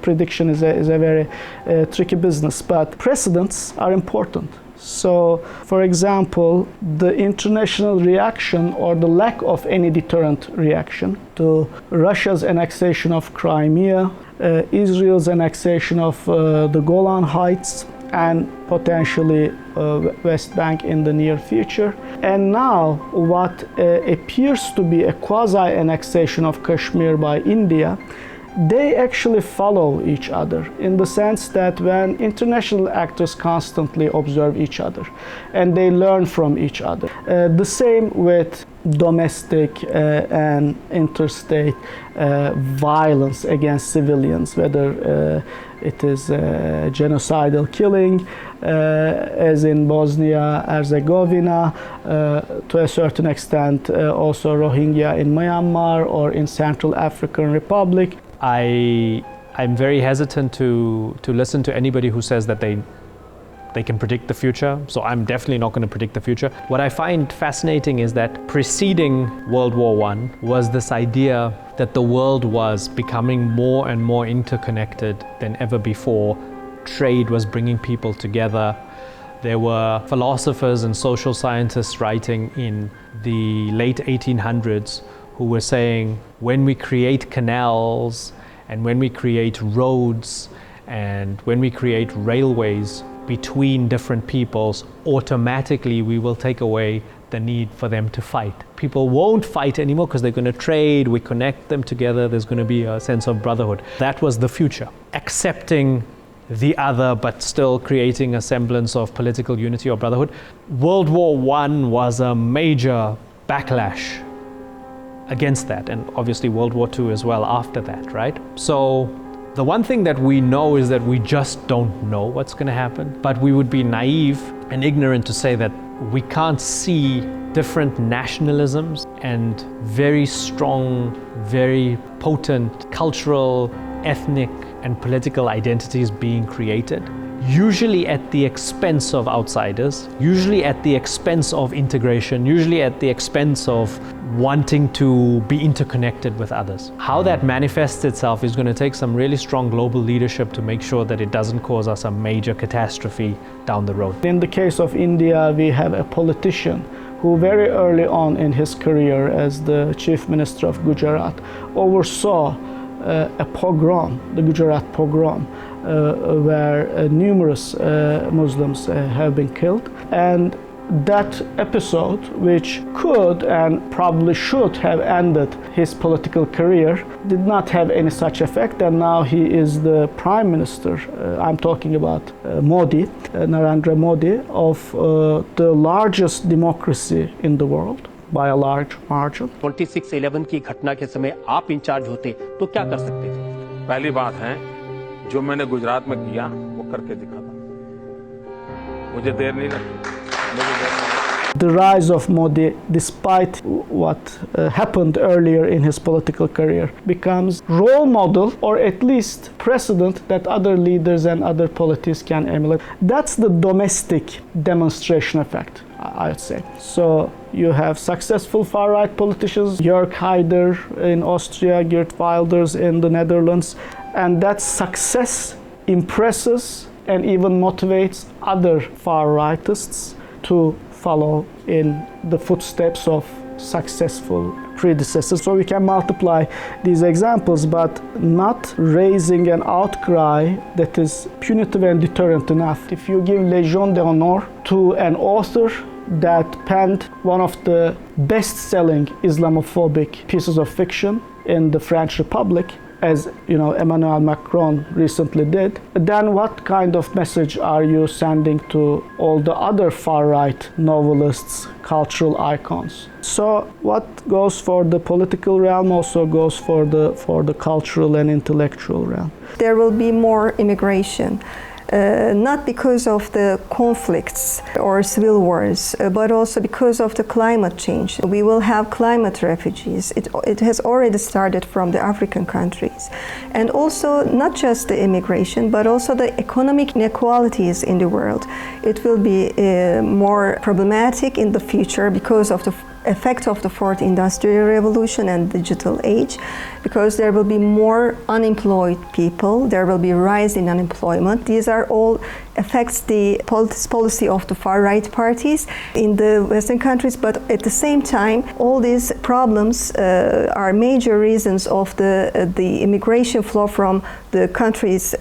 prediction is a very tricky business, but precedents are important. So, for example, the international reaction or the lack of any deterrent reaction to Russia's annexation of Crimea, Israel's annexation of the Golan Heights, and potentially West Bank in the near future. And now what appears to be a quasi-annexation of Kashmir by India, they actually follow each other in the sense that when international actors constantly observe each other and they learn from each other. The same with domestic and interstate violence against civilians, whether it is genocidal killing, as in Bosnia-Herzegovina, to a certain extent also Rohingya in Myanmar or in Central African Republic. I'm very hesitant to listen to anybody who says that they can predict the future, so I'm definitely not going to predict the future. What I find fascinating is that preceding World War I was this idea that the world was becoming more and more interconnected than ever before. Trade was bringing people together. There were philosophers and social scientists writing in the late 1800s who were saying, when we create canals and when we create roads and when we create railways between different peoples, automatically we will take away the need for them to fight. People won't fight anymore because they're going to trade, we connect them together, there's going to be a sense of brotherhood. That was the future. Accepting the other but still creating a semblance of political unity or brotherhood. World War I was a major backlash against that, and obviously World War II as well after that, right? So the one thing that we know is that we just don't know what's going to happen, but we would be naive and ignorant to say that we can't see different nationalisms and very strong, very potent cultural, ethnic and political identities being created, usually at the expense of outsiders, usually at the expense of integration, usually at the expense of wanting to be interconnected with others. How that manifests itself is going to take some really strong global leadership to make sure that it doesn't cause us a major catastrophe down the road. In the case of India, we have a politician who very early on in his career as the Chief Minister of Gujarat oversaw a pogrom, the Gujarat pogrom, where numerous Muslims have been killed. And that episode, which could and probably should have ended his political career, did not have any such effect, and now he is the Prime Minister. I'm talking about Modi, Narendra Modi, of the largest democracy in the world by a large margin. 26/11 की घटना के समय आप in charge होते तो क्या कर सकते थे? पहली बात है, जो मैंने गुजरात में किया वो करके दिखाता। मुझे देर नहीं लगती। The rise of Modi, despite what happened earlier in his political career, becomes role model or at least precedent that other leaders and other polities can emulate. That's the domestic demonstration effect, I'd say. So you have successful far-right politicians, Jörg Haider in Austria, Geert Wilders in the Netherlands, and that success impresses and even motivates other far-rightists to follow in the footsteps of successful predecessors. So we can multiply these examples, but not raising an outcry that is punitive and deterrent enough. If you give Légion d'honneur to an author that penned one of the best-selling Islamophobic pieces of fiction in the French Republic, as you know, Emmanuel Macron recently did, then what kind of message are you sending to all the other far-right novelists, cultural icons? So what goes for the political realm also goes for the cultural and intellectual realm. There will be more immigration. Not because of the conflicts or civil wars, but also because of the climate change. We will have climate refugees. It has already started from the African countries. And also not just the immigration, but also the economic inequalities in the world. It will be more problematic in the future because of the effect of the fourth industrial revolution and digital age, because there will be more unemployed people, there will be a rise in unemployment. These are all affects the policy of the far-right parties in the Western countries, but at the same time, all these problems are major reasons of the immigration flow from the countries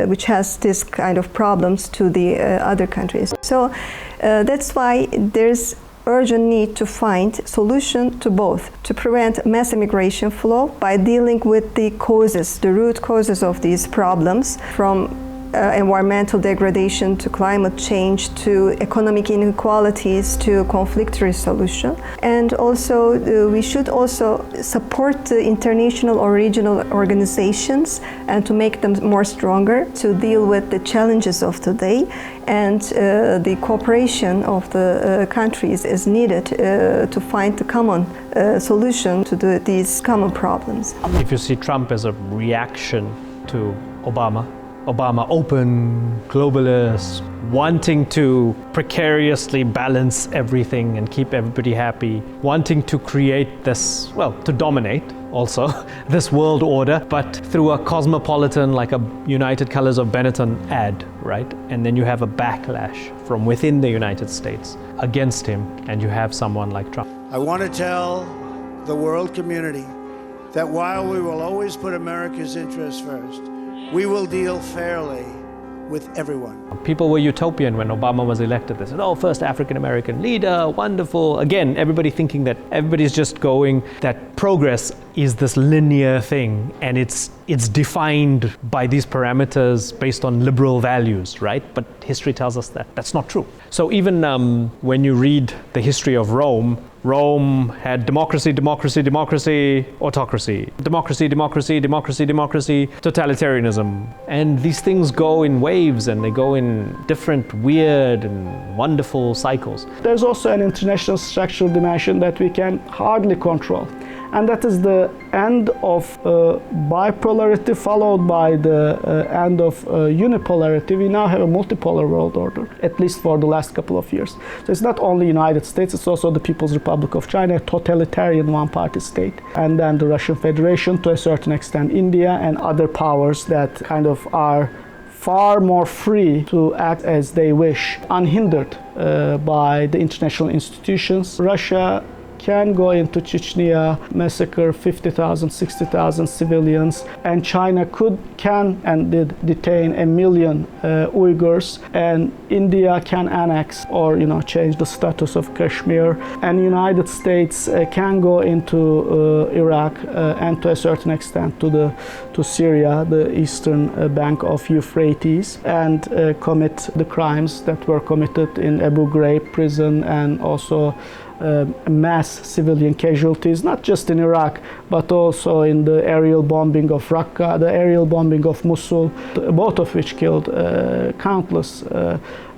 which has this kind of problems to the other countries. So that's why there's urgent need to find solution to both, to prevent mass immigration flow by dealing with the causes, the root causes of these problems, from environmental degradation to climate change to economic inequalities to conflict resolution. And also we should also support the international or regional organizations and to make them more stronger to deal with the challenges of today. And the cooperation of the countries is needed to find the common solution to these common problems. If you see Trump as a reaction to Obama, open, globalist, wanting to precariously balance everything and keep everybody happy, wanting to create this, well, to dominate also, this world order, but through a cosmopolitan, like a United Colors of Benetton ad, right? And then you have a backlash from within the United States against him, and you have someone like Trump. I want to tell the world community that while we will always put America's interests first, we will deal fairly with everyone. People were utopian when Obama was elected. They said, oh, first African-American leader, wonderful. Again, everybody thinking that everybody's just going, that progress is this linear thing and it's defined by these parameters based on liberal values, right? But history tells us that that's not true. So even when you read the history of Rome had democracy, autocracy, democracy, totalitarianism. And these things go in waves and they go in different weird and wonderful cycles. There's also an international structural dimension that we can hardly control. And that is the end of bipolarity followed by the end of unipolarity. We now have a multipolar world order, at least for the last couple of years. So it's not only United States, it's also the People's Republic of China, a totalitarian one-party state. And then the Russian Federation, to a certain extent India, and other powers that kind of are far more free to act as they wish, unhindered by the international institutions. Russia can go into Chechnya, massacre 50,000, 60,000 civilians, and China can and did detain 1 million Uyghurs, and India can annex or change the status of Kashmir, and United States can go into Iraq and to a certain extent to Syria, the eastern bank of Euphrates, and commit the crimes that were committed in Abu Ghraib prison and also mass civilian casualties, not just in Iraq, but also in the aerial bombing of Raqqa, the aerial bombing of Mosul, both of which killed countless,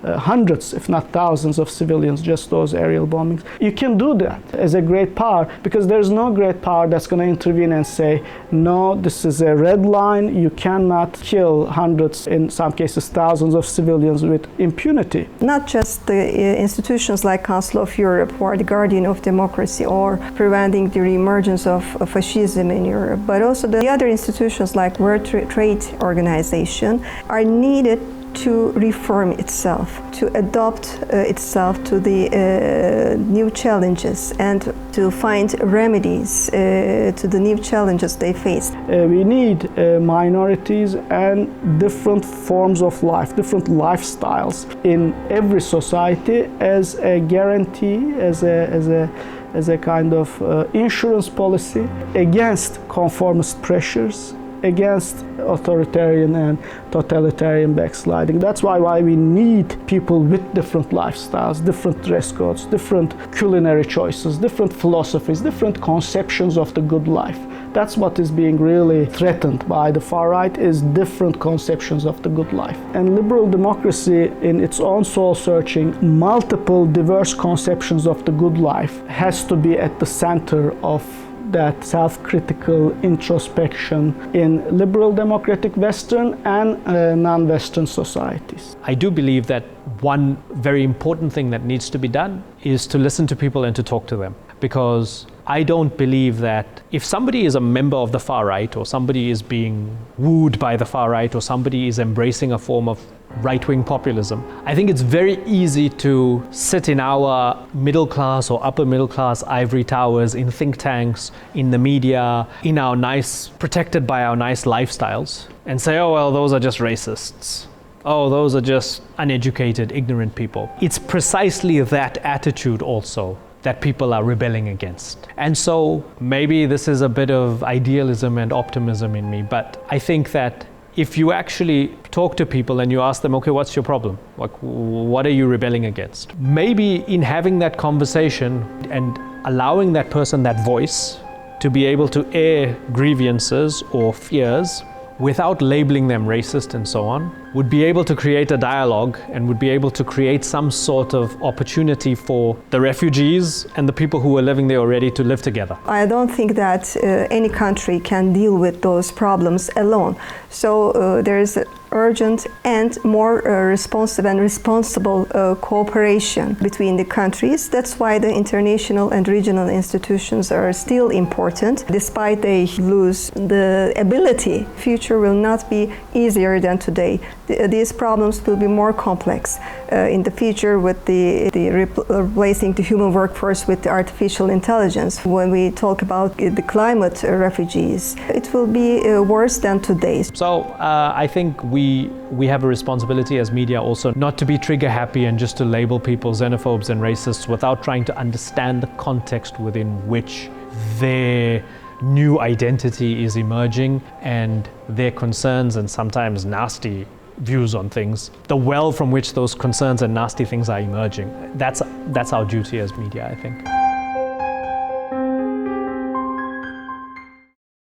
hundreds, if not thousands of civilians, just those aerial bombings. You can do that as a great power because there's no great power that's going to intervene and say, no, this is a red line, you cannot kill hundreds, in some cases thousands of civilians with impunity. Not just the institutions like Council of Europe, who are the guardian of democracy or preventing the reemergence of fascism in Europe, but also the other institutions like World Trade Organization are needed to reform itself, to adapt itself to the new challenges and to find remedies to the new challenges they face. We need minorities and different forms of life, different lifestyles in every society as a guarantee, as a kind of insurance policy against conformist pressures, against authoritarian and totalitarian backsliding. That's why we need people with different lifestyles, different dress codes, different culinary choices, different philosophies, different conceptions of the good life. That's what is being really threatened by the far right, is different conceptions of the good life. And liberal democracy, in its own soul searching, multiple diverse conceptions of the good life has to be at the center of that self-critical introspection in liberal democratic Western and non-Western societies. I do believe that one very important thing that needs to be done is to listen to people and to talk to them. because I don't believe that if somebody is a member of the far right, or somebody is being wooed by the far right, or somebody is embracing a form of right-wing populism, I think it's very easy to sit in our middle class or upper middle class ivory towers, in think tanks, in the media, in our protected by our nice lifestyles, and say, oh well, those are just racists. Oh, those are just uneducated, ignorant people. It's precisely that attitude also that people are rebelling against. And so maybe this is a bit of idealism and optimism in me, but I think that if you actually talk to people and you ask them, okay, what's your problem? Like, what are you rebelling against? Maybe in having that conversation and allowing that person that voice to be able to air grievances or fears without labeling them racist and so on, would be able to create a dialogue and would be able to create some sort of opportunity for the refugees and the people who are living there already to live together. I don't think that any country can deal with those problems alone. So there is urgent and more responsive and responsible cooperation between the countries. That's why the international and regional institutions are still important. Despite they lose the ability, future will not be easier than today. These problems will be more complex in the future with the replacing the human workforce with the artificial intelligence. When we talk about the climate refugees, it will be worse than today. So I think we have a responsibility as media also not to be trigger happy and just to label people xenophobes and racists without trying to understand the context within which their new identity is emerging and their concerns and sometimes nasty views on things, the well from which those concerns and nasty things are emerging. That's our duty as media, I think.